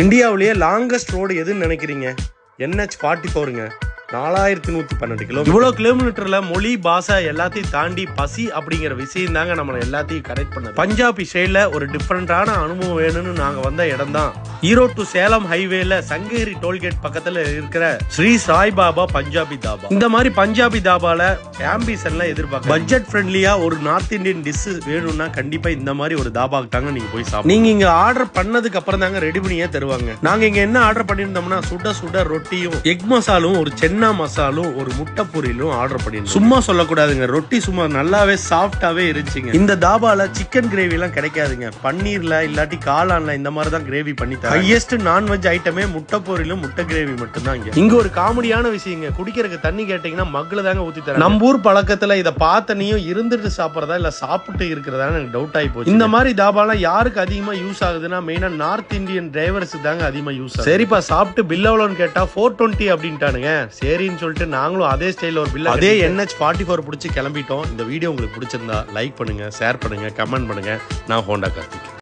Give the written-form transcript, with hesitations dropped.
இந்தியாவிலேயே longest road எதுன்னு நினைக்கிறீங்க? NH44ங்க. 4112 கிலோமீட்டர். இவ்வளோ கிலோமீட்டர்ல மொழி பாஷை எல்லாத்தையும் தாண்டி பசி அப்படிங்கிற விஷயம் தாங்க நம்ம எல்லாத்தையும் கரெக்ட் பண்ணது. பஞ்சாபி ஸ்டைல ஒரு டிஃப்ரெண்டான அனுபவம் வேணும்னு நாங்க வந்த இடம் தான் ஈரோடு டு சேலம் ஹைவேல சங்ககிரி டோல்கேட் பக்கத்துல இருக்கிற ஸ்ரீ சாய்பாபா பஞ்சாபி தாபா. இந்த மாதிரி பஞ்சாபி தாபால ஆம்பிஷன்லாம் எதிர்பார்க்க பட்ஜெட் ஃப்ரெண்ட்லியா ஒரு நார்த் இந்தியன் டிஷ் வேணும்னா கண்டிப்பா இந்த மாதிரி ஒரு தாபாக்கு தாங்க நீங்க போய் சாப்பிடுங்க. நீங்க இங்க ஆர்டர் பண்ணதுக்கு அப்புறம் தாங்க ரெடி பண்ணியே தருவாங்க. நாங்க இங்க என்ன ஆர்டர் பண்ணியிருந்தோம்னா சுட சுட ரொட்டியும் எக் மசாலும் ஒரு சென்னா மசாலும் ஒரு முட்டை பொரியலும் ஆர்டர் பண்ணிருந்தோம். சும்மா சொல்லக்கூடாதுங்க, ரொட்டி சும்மா நல்லாவே சாஃப்டாவே இருந்துச்சுங்க. இந்த தாபால சிக்கன் கிரேவி எல்லாம் கிடைக்காதுங்க. பன்னீர்ல இல்லாட்டி காளான்ல இந்த மாதிரி தான் கிரேவி பண்ணி தராங்க. ஹையஸ்ட் நான்வெஜ் ஐட்டமே முட்டை பொரியலும் முட்டை கிரேவி மட்டும் தான். இங்க ஒரு காமெடியான விஷயங்க, குடிக்கிறதுக்கு தண்ணி கேட்டீங்கன்னா மக்களை தாங்க ஊத்தி தராங்க. நம்ம ஊர் பழக்கத்துல இதை பார்த்தனையும் இருந்துட்டு சாப்பிடறதா இல்ல சாப்பிட்டு இருக்கிறதா எனக்கு டவுட் ஆகி போச்சு. இந்த மாதிரி தாபாலாம் யாருக்கு அதிகமா யூஸ் ஆகுதுன்னா மெயினா நார்த் இந்தியன் டிரைவர்ஸ் தாங்க அதிகமா யூஸ் ஆகுது. சரிப்பா சாப்பிட்டு பில் எவ்வளோன்னு கேட்டா 420 அப்படின்ட்டானுங்க. சரின்னு சொல்லிட்டு நாங்களும் அதே ஸ்டைல ஒரு பில் அதே NH44 பிடிச்சி கிளம்பிட்டோம். இந்த வீடியோ உங்களுக்கு பிடிச்சிருந்தா லைக் பண்ணுங்க, ஷேர் பண்ணுங்க, கமெண்ட் பண்ணுங்க. நான் ஹோண்டா கார்த்திக்.